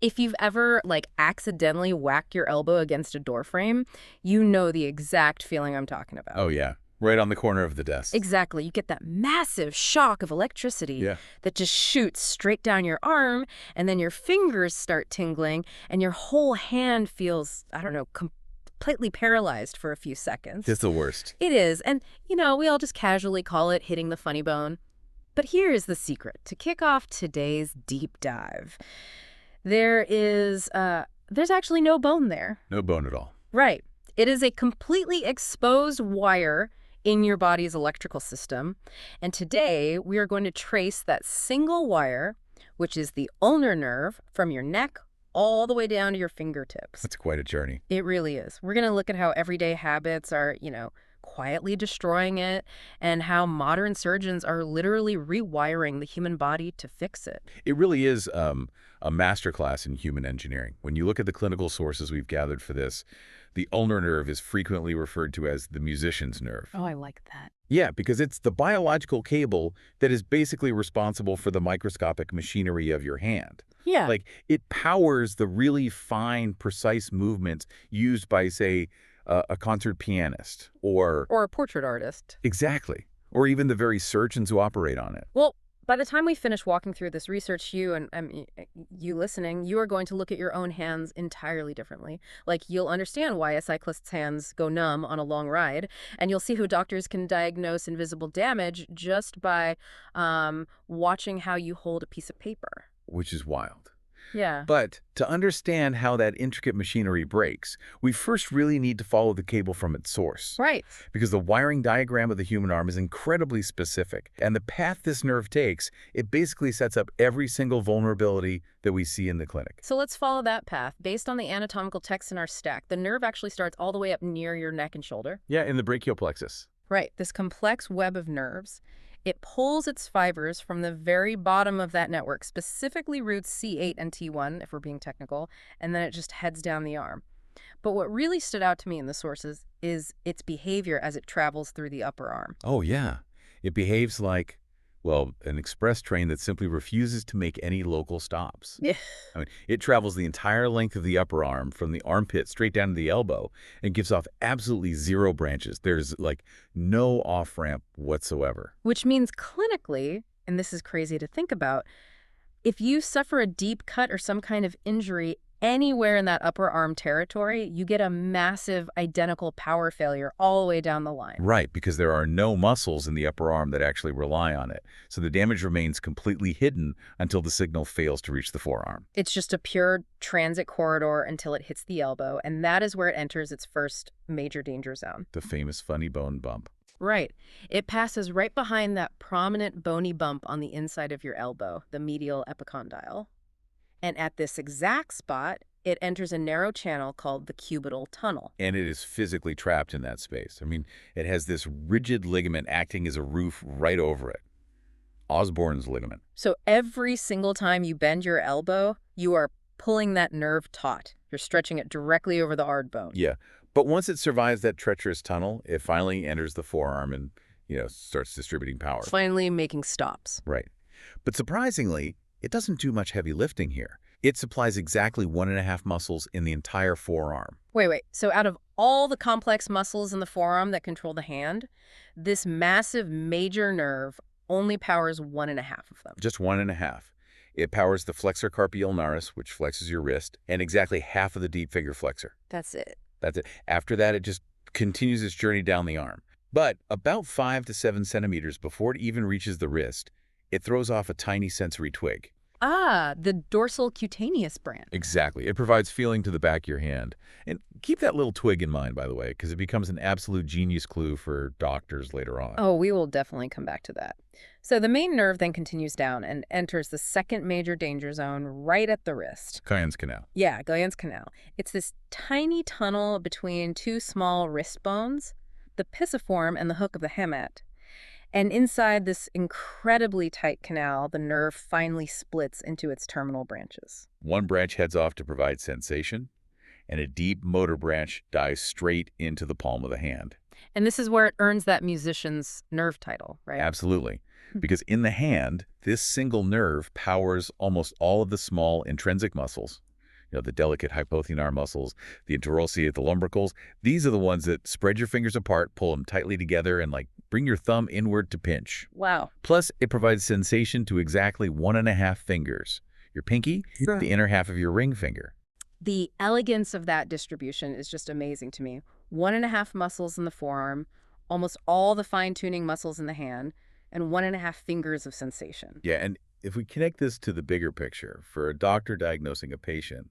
If you've ever, like, accidentally whacked your elbow against a door frame, you know the exact feeling I'm talking about. Oh, yeah. Right on the corner of the desk. Exactly. You get that massive shock of electricity Yeah. that just shoots straight down your arm, and then your fingers start tingling, and your whole hand feels, I don't know, completely paralyzed for a few seconds. It's the worst. It is. And, we all just casually call it hitting the funny bone. But here is the secret. To kick off today's deep dive, there's actually no bone there. No bone at all. Right. It is a completely exposed wire in your body's electrical system. And today, we are going to trace that single wire, which is the ulnar nerve, from your neck all the way down to your fingertips. That's quite a journey. It really is. We're going to look at how everyday habits are, quietly destroying it, and how modern surgeons are literally rewiring the human body to fix it. It really is a masterclass in human engineering. When you look at the clinical sources we've gathered for this, the ulnar nerve is frequently referred to as the musician's nerve. Oh, I like that. Yeah, because it's the biological cable that is basically responsible for the microscopic machinery of your hand. Yeah. Like, it powers the really fine, precise movements used by, say, a concert pianist or Or a portrait artist. exactly, or even the very surgeons who operate on it. Well, by the time we finish walking through this research, you and you listening, you are going to look at your own hands entirely differently. Like, you'll understand why a cyclist's hands go numb on a long ride, and you'll see how doctors can diagnose invisible damage just by watching how you hold a piece of paper. Which is wild. Yeah. But to understand how that intricate machinery breaks, we first really need to follow the cable from its source. Right. Because the wiring diagram of the human arm is incredibly specific. And the path this nerve takes, it basically sets up every single vulnerability that we see in the clinic. So let's follow that path. Based on the anatomical text in our stack, the nerve actually starts all the way up near your neck and shoulder. Yeah, in the brachial plexus. Right. This complex web of nerves. It pulls its fibers from the very bottom of that network, specifically roots C8 and T1, if we're being technical, and then it just heads down the arm. But what really stood out to me in the sources is its behavior as it travels through the upper arm. Oh, yeah. It behaves like, well, an express train that simply refuses to make any local stops. Yeah. I mean, it travels the entire length of the upper arm from the armpit straight down to the elbow and gives off absolutely zero branches. There's, like, no off-ramp whatsoever. Which means clinically, and this is crazy to think about, if you suffer a deep cut or some kind of injury anywhere in that upper arm territory, you get a massive identical power failure all the way down the line. Right, because there are no muscles in the upper arm that actually rely on it. So the damage remains completely hidden until the signal fails to reach the forearm. It's just a pure transit corridor until it hits the elbow, and that is where it enters its first major danger zone. The famous funny bone bump. Right. It passes right behind that prominent bony bump on the inside of your elbow, the medial epicondyle. And at this exact spot, it enters a narrow channel called the cubital tunnel. And it is physically trapped in that space. I mean, it has this rigid ligament acting as a roof right over it. Osborne's ligament. So every single time you bend your elbow, you are pulling that nerve taut. You're stretching it directly over the hard bone. Yeah. But once it survives that treacherous tunnel, it finally enters the forearm and, starts distributing power. Finally making stops. Right. But surprisingly, it doesn't do much heavy lifting here. It supplies exactly 1.5 muscles in the entire forearm. Wait. So out of all the complex muscles in the forearm that control the hand, this massive major nerve only powers 1.5 of them. Just 1.5. It powers the flexor carpi ulnaris, which flexes your wrist, and exactly half of the deep finger flexor. That's it. That's it. After that, it just continues its journey down the arm. But about 5 to 7 centimeters before it even reaches the wrist, it throws off a tiny sensory twig. Ah, the dorsal cutaneous branch. Exactly. It provides feeling to the back of your hand. And keep that little twig in mind, by the way, because it becomes an absolute genius clue for doctors later on. Oh, we will definitely come back to that. So the main nerve then continues down and enters the second major danger zone right at the wrist. Guyon's canal. Yeah, Guyon's canal. It's this tiny tunnel between two small wrist bones, the pisiform and the hook of the hamate. And inside this incredibly tight canal, the nerve finally splits into its terminal branches. One branch heads off to provide sensation, and a deep motor branch dives straight into the palm of the hand. And this is where it earns that musician's nerve title, right? Absolutely. Because in the hand, this single nerve powers almost all of the small intrinsic muscles, the delicate hypothenar muscles, the interossei, the lumbricals. These are the ones that spread your fingers apart, pull them tightly together, and like bring your thumb inward to pinch. Wow. Plus, it provides sensation to exactly 1.5 fingers. Your pinky, the inner half of your ring finger. The elegance of that distribution is just amazing to me. 1.5 muscles in the forearm, almost all the fine-tuning muscles in the hand, and 1.5 fingers of sensation. Yeah, and if we connect this to the bigger picture, for a doctor diagnosing a patient,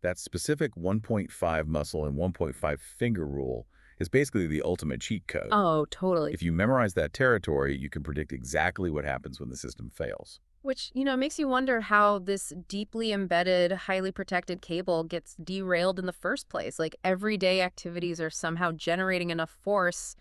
that specific 1.5 muscle and 1.5 finger rule is basically the ultimate cheat code. Oh, totally. If you memorize that territory, you can predict exactly what happens when the system fails. Which, makes you wonder how this deeply embedded, highly protected cable gets derailed in the first place. Like, everyday activities are somehow generating enough force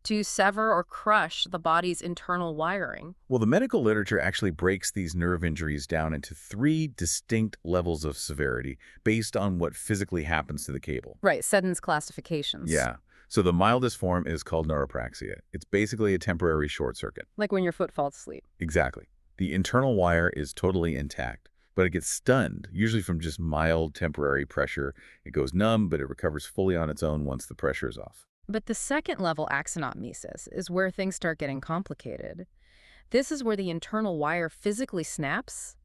to sever or crush the body's internal wiring. Well, the medical literature actually breaks these nerve injuries down into 3 distinct levels of severity based on what physically happens to the cable. Right, Seddon's classifications. Yeah. So the mildest form is called neuropraxia. It's basically a temporary short circuit. Like when your foot falls asleep. Exactly. The internal wire is totally intact, but it gets stunned, usually from just mild temporary pressure. It goes numb, but it recovers fully on its own once the pressure is off. But the second level axonotmesis is where things start getting complicated. This is where the internal wire physically snaps,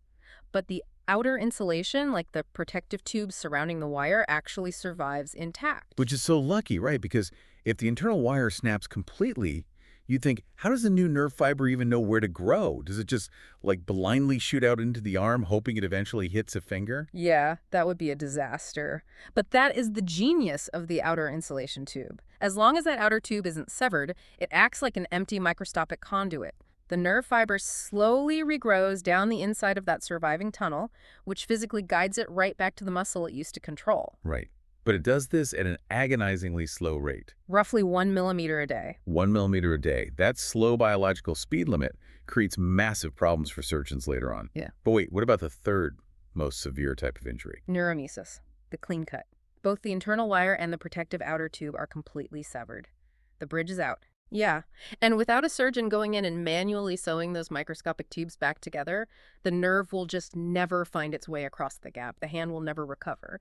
but the outer insulation, like the protective tube surrounding the wire, actually survives intact. Which is so lucky, right? Because if the internal wire snaps completely, you'd think, how does a new nerve fiber even know where to grow? Does it just, like, blindly shoot out into the arm, hoping it eventually hits a finger? Yeah, that would be a disaster. But that is the genius of the outer insulation tube. As long as that outer tube isn't severed, it acts like an empty microscopic conduit. The nerve fiber slowly regrows down the inside of that surviving tunnel, which physically guides it right back to the muscle it used to control. Right. But it does this at an agonizingly slow rate. Roughly 1 millimeter a day. 1 millimeter a day. That slow biological speed limit creates massive problems for surgeons later on. Yeah. But wait, what about the third most severe type of injury? Neuromesis, the clean cut. Both the internal wire and the protective outer tube are completely severed. The bridge is out. Yeah, and without a surgeon going in and manually sewing those microscopic tubes back together, the nerve will just never find its way across the gap. The hand will never recover.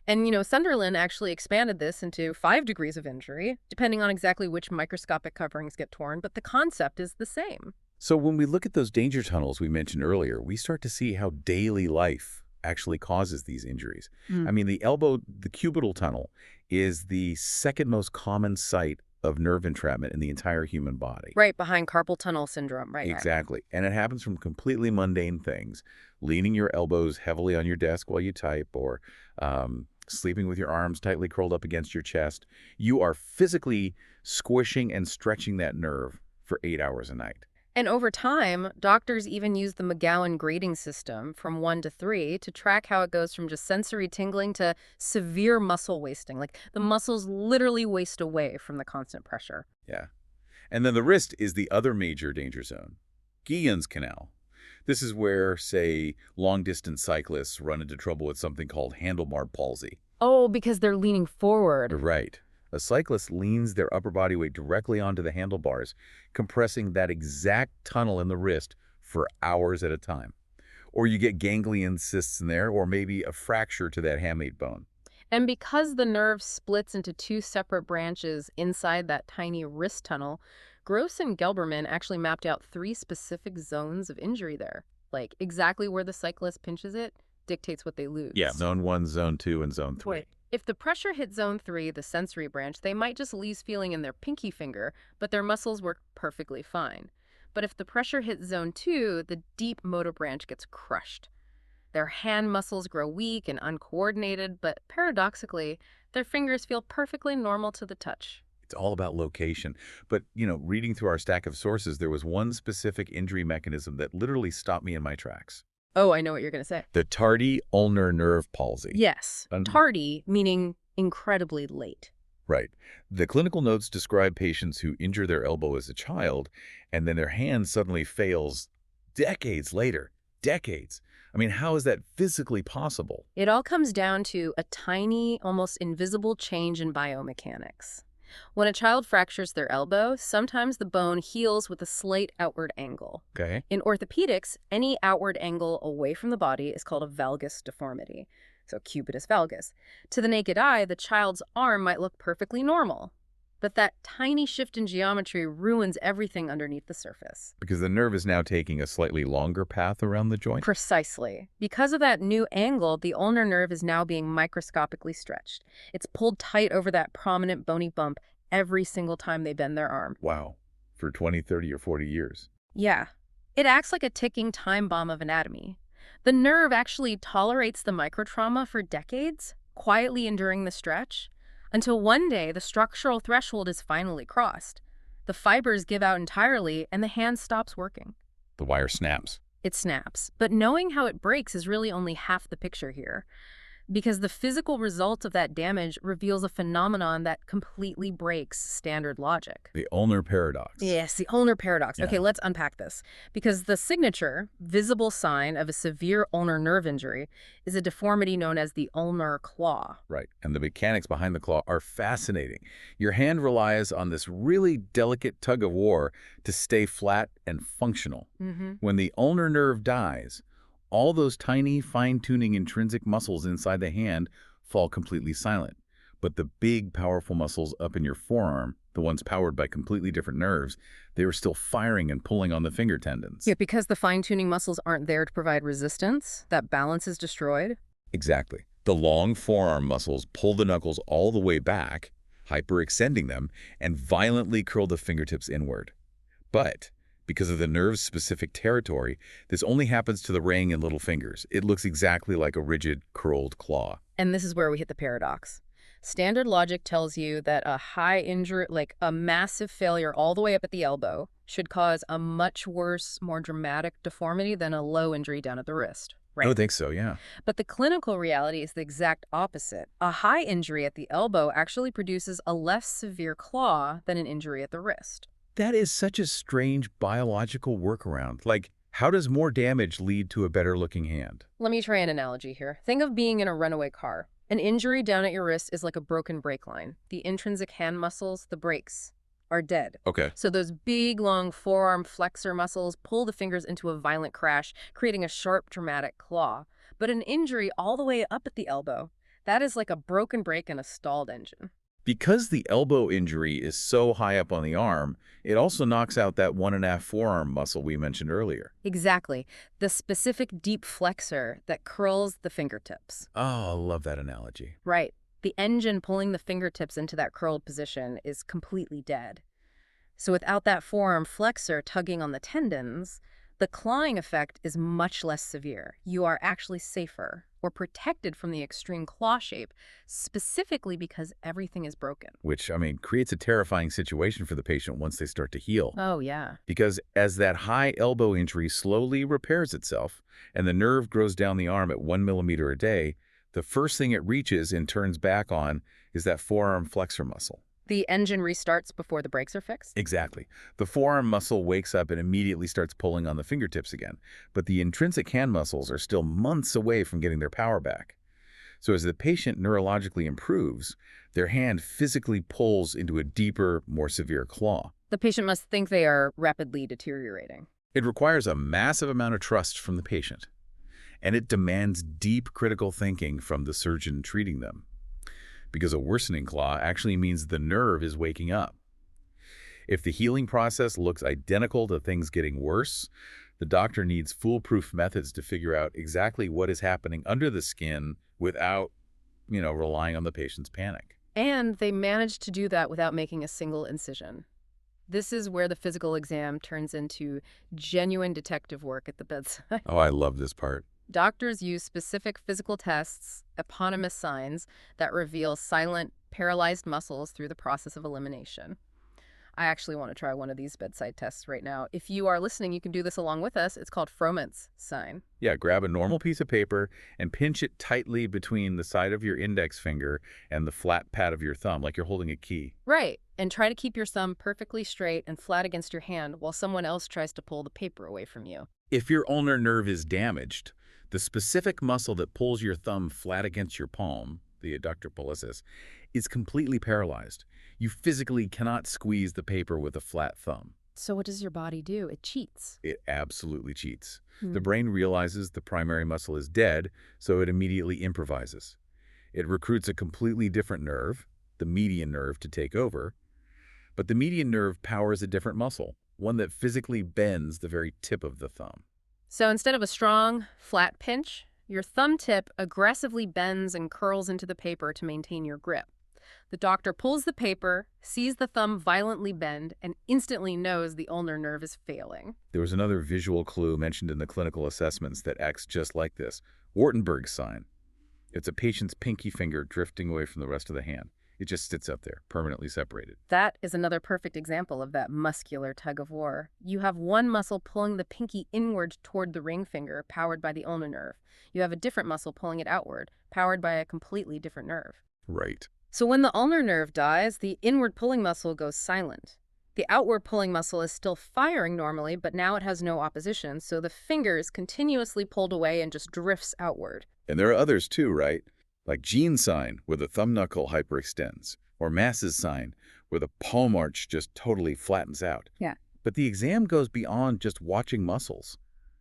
And, Sunderland actually expanded this into 5 degrees of injury, depending on exactly which microscopic coverings get torn, but the concept is the same. So when we look at those danger tunnels we mentioned earlier, we start to see how daily life actually causes these injuries. I mean, the cubital tunnel is the second most common site of nerve entrapment in the entire human body. Right behind carpal tunnel syndrome, right? Exactly. And it happens from completely mundane things. Leaning your elbows heavily on your desk while you type, or sleeping with your arms tightly curled up against your chest. You are physically squishing and stretching that nerve for 8 hours a night. And over time, doctors even use the McGowan grading system from 1 to 3 to track how it goes from just sensory tingling to severe muscle wasting. Like, the muscles literally waste away from the constant pressure. Yeah. And then the wrist is the other major danger zone. Guillen's canal. This is where, say, long-distance cyclists run into trouble with something called handlebar palsy. Oh, because they're leaning forward. Right. A cyclist leans their upper body weight directly onto the handlebars, compressing that exact tunnel in the wrist for hours at a time. Or you get ganglion cysts in there, or maybe a fracture to that hamate bone. And because the nerve splits into 2 separate branches inside that tiny wrist tunnel, Gross and Gelberman actually mapped out 3 specific zones of injury there. Like, exactly where the cyclist pinches it dictates what they lose. Yeah, zone 1, zone 2, and zone 3. Wait. If the pressure hit zone 3, the sensory branch, they might just lose feeling in their pinky finger, but their muscles work perfectly fine. But if the pressure hits zone 2, the deep motor branch gets crushed. Their hand muscles grow weak and uncoordinated, but paradoxically, their fingers feel perfectly normal to the touch. It's all about location. But, reading through our stack of sources, there was one specific injury mechanism that literally stopped me in my tracks. Oh, I know what you're going to say. The tardy ulnar nerve palsy. Yes. Tardy, meaning incredibly late. Right. The clinical notes describe patients who injure their elbow as a child, and then their hand suddenly fails decades later. Decades. I mean, how is that physically possible? It all comes down to a tiny, almost invisible change in biomechanics. When a child fractures their elbow, sometimes the bone heals with a slight outward angle. Okay. In orthopedics, any outward angle away from the body is called a valgus deformity. so cubitus valgus. To the naked eye, the child's arm might look perfectly normal, but that tiny shift in geometry ruins everything underneath the surface. Because the nerve is now taking a slightly longer path around the joint? Precisely. Because of that new angle, the ulnar nerve is now being microscopically stretched. It's pulled tight over that prominent bony bump every single time they bend their arm. Wow. For 20, 30, or 40 years. Yeah. It acts like a ticking time bomb of anatomy. The nerve actually tolerates the microtrauma for decades, quietly enduring the stretch, until one day the structural threshold is finally crossed. The fibers give out entirely and the hand stops working. The wire snaps. It snaps. But knowing how it breaks is really only half the picture here, because the physical result of that damage reveals a phenomenon that completely breaks standard logic. The ulnar paradox. Yes, the ulnar paradox. Yeah. Okay, let's unpack this. Because the signature, visible sign of a severe ulnar nerve injury is a deformity known as the ulnar claw. Right. And the mechanics behind the claw are fascinating. Your hand relies on this really delicate tug of war to stay flat and functional. When the ulnar nerve dies, all those tiny, fine-tuning intrinsic muscles inside the hand fall completely silent. But the big, powerful muscles up in your forearm, the ones powered by completely different nerves, they are still firing and pulling on the finger tendons. Yeah, because the fine-tuning muscles aren't there to provide resistance, that balance is destroyed. Exactly. The long forearm muscles pull the knuckles all the way back, hyperextending them, and violently curl the fingertips inward. But because of the nerve's specific territory, this only happens to the ring and little fingers. It looks exactly like a rigid, curled claw. And this is where we hit the paradox. Standard logic tells you that a high injury, like a massive failure all the way up at the elbow, should cause a much worse, more dramatic deformity than a low injury down at the wrist. I would think so, yeah. But the clinical reality is the exact opposite. A high injury at the elbow actually produces a less severe claw than an injury at the wrist. That is such a strange biological workaround. Like, how does more damage lead to a better-looking hand? Let me try an analogy here. Think of being in a runaway car. An injury down at your wrist is like a broken brake line. The intrinsic hand muscles, the brakes, are dead. Okay. So those big, long forearm flexor muscles pull the fingers into a violent crash, creating a sharp, dramatic claw. But an injury all the way up at the elbow, that is like a broken brake and a stalled engine. Because the elbow injury is so high up on the arm, it also knocks out that 1.5 forearm muscle we mentioned earlier. Exactly. The specific deep flexor that curls the fingertips. Oh, I love that analogy. Right. The engine pulling the fingertips into that curled position is completely dead. So without that forearm flexor tugging on the tendons, the clawing effect is much less severe. You are actually safer or protected from the extreme claw shape, specifically because everything is broken. Which, creates a terrifying situation for the patient once they start to heal. Oh, yeah. Because as that high elbow injury slowly repairs itself and the nerve grows down the arm at 1 millimeter a day, the first thing it reaches and turns back on is that forearm flexor muscle. The engine restarts before the brakes are fixed? Exactly. The forearm muscle wakes up and immediately starts pulling on the fingertips again. But the intrinsic hand muscles are still months away from getting their power back. So as the patient neurologically improves, their hand physically pulls into a deeper, more severe claw. The patient must think they are rapidly deteriorating. It requires a massive amount of trust from the patient. And it demands deep critical thinking from the surgeon treating them. Because a worsening claw actually means the nerve is waking up. If the healing process looks identical to things getting worse, the doctor needs foolproof methods to figure out exactly what is happening under the skin without, relying on the patient's panic. And they managed to do that without making a single incision. This is where the physical exam turns into genuine detective work at the bedside. Oh, I love this part. Doctors use specific physical tests, eponymous signs, that reveal silent, paralyzed muscles through the process of elimination. I actually want to try one of these bedside tests right now. If you are listening, you can do this along with us. It's called Froment's sign. Yeah, grab a normal piece of paper and pinch it tightly between the side of your index finger and the flat pad of your thumb, like you're holding a key. Right. And try to keep your thumb perfectly straight and flat against your hand while someone else tries to pull the paper away from you. If your ulnar nerve is damaged, the specific muscle that pulls your thumb flat against your palm, the adductor pollicis, is completely paralyzed. You physically cannot squeeze the paper with a flat thumb. So what does your body do? It cheats. It absolutely cheats. The Hmm. brain realizes the primary muscle is dead, so it immediately improvises. It recruits a completely different nerve, the median nerve, to take over. But the median nerve powers a different muscle, one that physically bends the very tip of the thumb. So instead of a strong, flat pinch, your thumb tip aggressively bends and curls into the paper to maintain your grip. The doctor pulls the paper, sees the thumb violently bend, and instantly knows the ulnar nerve is failing. There was another visual clue mentioned in the clinical assessments that acts just like this: Wartenberg's sign. It's a patient's pinky finger drifting away from the rest of the hand. It just sits up there, permanently separated. That is another perfect example of that muscular tug of war. You have one muscle pulling the pinky inward toward the ring finger, powered by the ulnar nerve. You have a different muscle pulling it outward, powered by a completely different nerve. Right. So when the ulnar nerve dies, the inward pulling muscle goes silent. The outward pulling muscle is still firing normally, but now it has no opposition, so the finger is continuously pulled away and just drifts outward. And there are others too, right? Like Gene's sign, where the thumb knuckle hyperextends, or Mass's sign, where the palm arch just totally flattens out. Yeah. But the exam goes beyond just watching muscles.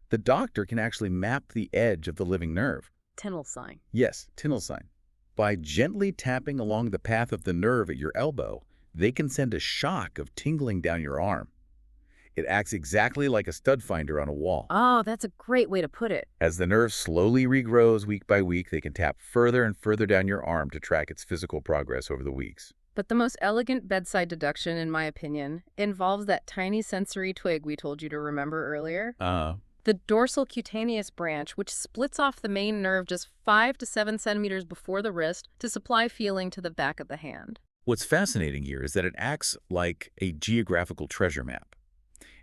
The doctor can actually map the edge of the living nerve. Tinel sign. Yes, Tinel sign. By gently tapping along the path of the nerve at your elbow, they can send a shock of tingling down your arm. It acts exactly like a stud finder on a wall. Oh, that's a great way to put it. As the nerve slowly regrows week by week, they can tap further and further down your arm to track its physical progress over the weeks. But the most elegant bedside deduction, in my opinion, involves that tiny sensory twig we told you to remember earlier. The dorsal cutaneous branch, which splits off the main nerve just 5 to 7 centimeters before the wrist to supply feeling to the back of the hand. What's fascinating here is that it acts like a geographical treasure map.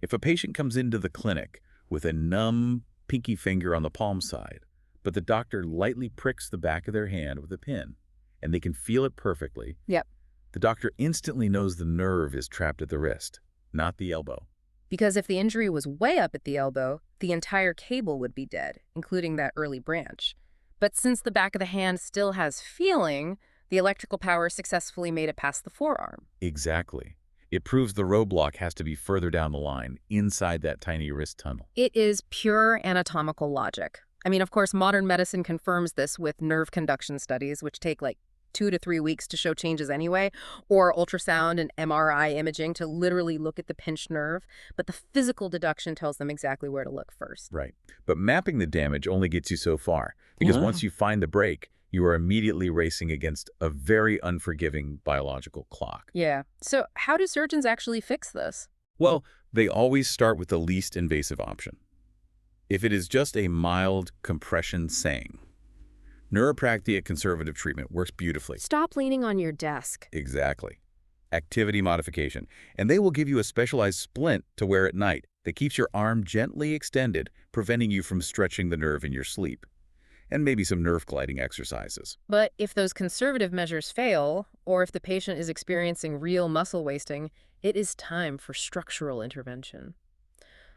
If a patient comes into the clinic with a numb pinky finger on the palm side, but the doctor lightly pricks the back of their hand with a pin, and they can feel it perfectly, Yep. the doctor instantly knows the nerve is trapped at the wrist, not the elbow. Because if the injury was way up at the elbow, the entire cable would be dead, including that early branch. But since the back of the hand still has feeling, the electrical power successfully made it past the forearm. Exactly. It proves the roadblock has to be further down the line, inside that tiny wrist tunnel. It is pure anatomical logic. I mean, of course, modern medicine confirms this with nerve conduction studies, which take like 2 to 3 weeks to show changes anyway, or ultrasound and MRI imaging to literally look at the pinched nerve. But the physical deduction tells them exactly where to look first. Right. But mapping the damage only gets you so far, because Yeah. once you find the break, you are immediately racing against a very unforgiving biological clock. Yeah. So how do surgeons actually fix this? Well, they always start with the least invasive option. If it is just a mild compression sang, neuropractic conservative treatment works beautifully. Stop leaning on your desk. Exactly. Activity modification. And they will give you a specialized splint to wear at night that keeps your arm gently extended, preventing you from stretching the nerve in your sleep. And maybe some nerve gliding exercises. But if those conservative measures fail, or if the patient is experiencing real muscle wasting, it is time for structural intervention.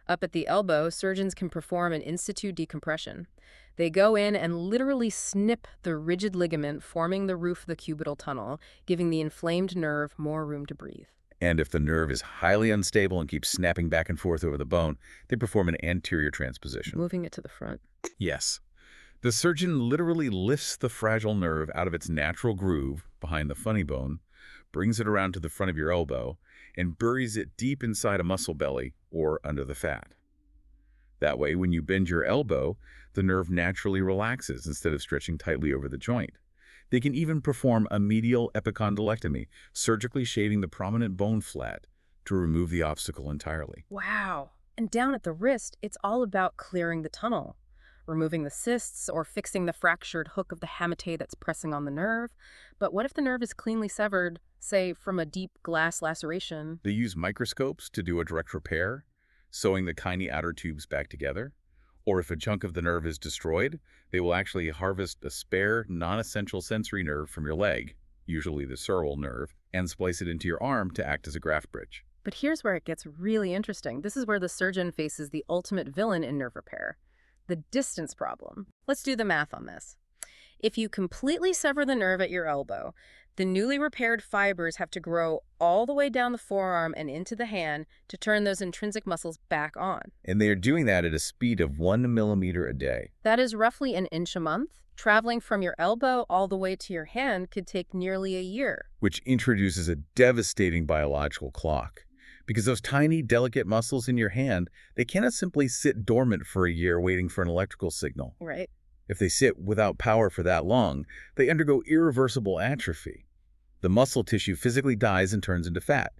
Up at the elbow, surgeons can perform an in-situ decompression. They go in and literally snip the rigid ligament forming the roof of the cubital tunnel, giving the inflamed nerve more room to breathe. And if the nerve is highly unstable and keeps snapping back and forth over the bone, they perform an anterior transposition. Moving it to the front. Yes. The surgeon literally lifts the fragile nerve out of its natural groove behind the funny bone, brings it around to the front of your elbow, and buries it deep inside a muscle belly or under the fat. That way, when you bend your elbow, the nerve naturally relaxes instead of stretching tightly over the joint. They can even perform a medial epicondylectomy, surgically shaving the prominent bone flat to remove the obstacle entirely. Wow. And down at the wrist, it's all about clearing the tunnel, removing the cysts or fixing the fractured hook of the hamate that's pressing on the nerve. But what if the nerve is cleanly severed, say, from a deep glass laceration? They use microscopes to do a direct repair, sewing the tiny outer tubes back together. Or if a chunk of the nerve is destroyed, they will actually harvest a spare, non-essential sensory nerve from your leg, usually the sural nerve, and splice it into your arm to act as a graft bridge. But here's where it gets really interesting. This is where the surgeon faces the ultimate villain in nerve repair: the distance problem. Let's do the math on this. If you completely sever the nerve at your elbow, the newly repaired fibers have to grow all the way down the forearm and into the hand to turn those intrinsic muscles back on. And they are doing that at a speed of 1 millimeter a day. That is roughly an inch a month. Traveling from your elbow all the way to your hand could take nearly a year. Which introduces a devastating biological clock. Because those tiny, delicate muscles in your hand, they cannot simply sit dormant for a year waiting for an electrical signal. Right. If they sit without power for that long, they undergo irreversible atrophy. The muscle tissue physically dies and turns into fat.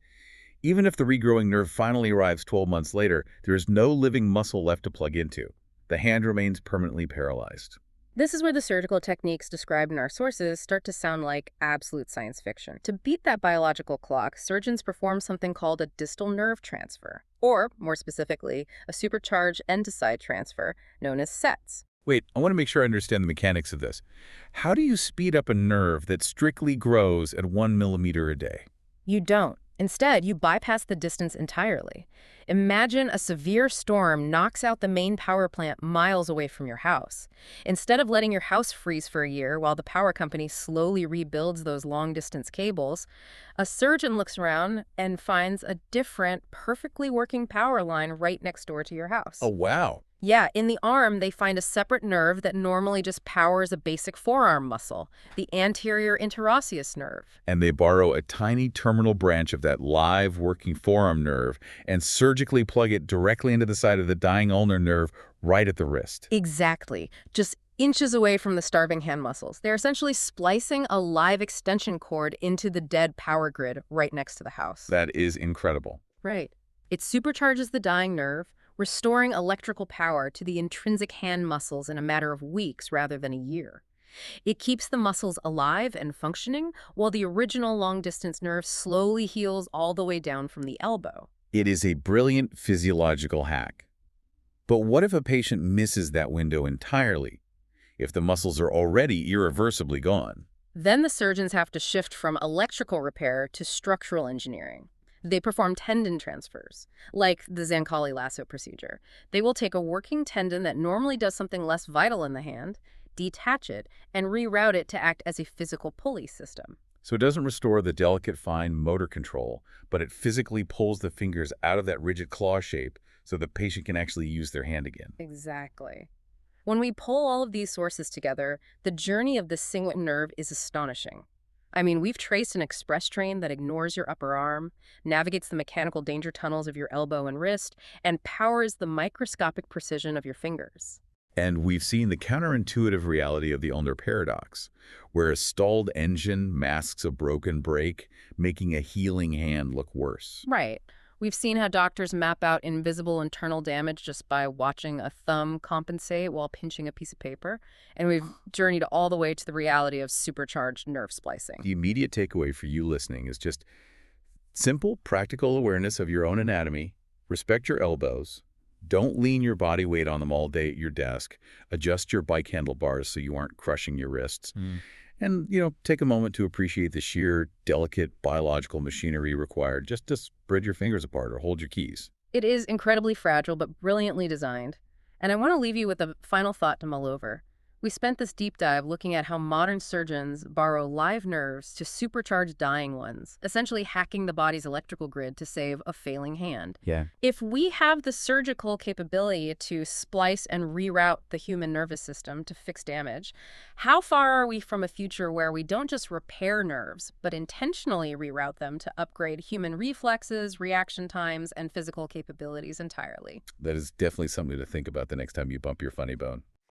Even if the regrowing nerve finally arrives 12 months later, there is no living muscle left to plug into. The hand remains permanently paralyzed. This is where the surgical techniques described in our sources start to sound like absolute science fiction. To beat that biological clock, surgeons perform something called a distal nerve transfer, or, more specifically, a supercharged end-to-side transfer, known as SETs. Wait, I want to make sure I understand the mechanics of this. How do you speed up a nerve that strictly grows at 1 millimeter a day? You don't. Instead, you bypass the distance entirely. Imagine a severe storm knocks out the main power plant miles away from your house. Instead of letting your house freeze for a year while the power company slowly rebuilds those long-distance cables, a surgeon looks around and finds a different, perfectly working power line right next door to your house. Oh, wow. Yeah, in the arm, they find a separate nerve that normally just powers a basic forearm muscle, the anterior interosseous nerve. And they borrow a tiny terminal branch of that live working forearm nerve and surgically plug it directly into the side of the dying ulnar nerve right at the wrist. Exactly. Just inches away from the starving hand muscles. They're essentially splicing a live extension cord into the dead power grid right next to the house. That is incredible. Right. It supercharges the dying nerve, restoring electrical power to the intrinsic hand muscles in a matter of weeks rather than a year. It keeps the muscles alive and functioning while the original long-distance nerve slowly heals all the way down from the elbow. It is a brilliant physiological hack. But what if a patient misses that window entirely? If the muscles are already irreversibly gone? Then the surgeons have to shift from electrical repair to structural engineering. They perform tendon transfers, like the Zancali lasso procedure. They will take a working tendon that normally does something less vital in the hand, detach it, and reroute it to act as a physical pulley system. So it doesn't restore the delicate, fine motor control, but it physically pulls the fingers out of that rigid claw shape so the patient can actually use their hand again. Exactly. When we pull all of these sources together, the journey of the cingulate nerve is astonishing. I mean, we've traced an express train that ignores your upper arm, navigates the mechanical danger tunnels of your elbow and wrist, and powers the microscopic precision of your fingers. And we've seen the counterintuitive reality of the ulnar paradox, where a stalled engine masks a broken brake, making a healing hand look worse. Right. We've seen how doctors map out invisible internal damage just by watching a thumb compensate while pinching a piece of paper. And we've journeyed all the way to the reality of supercharged nerve splicing. The immediate takeaway for you listening is just simple, practical awareness of your own anatomy, respect your elbows, don't lean your body weight on them all day at your desk, adjust your bike handlebars so you aren't crushing your wrists. And, take a moment to appreciate the sheer, delicate biological machinery required just to spread your fingers apart or hold your keys. It is incredibly fragile, but brilliantly designed. And I want to leave you with a final thought to mull over. We spent this deep dive looking at how modern surgeons borrow live nerves to supercharge dying ones, essentially hacking the body's electrical grid to save a failing hand. Yeah. If we have the surgical capability to splice and reroute the human nervous system to fix damage, how far are we from a future where we don't just repair nerves, but intentionally reroute them to upgrade human reflexes, reaction times, and physical capabilities entirely? That is definitely something to think about the next time you bump your funny bone.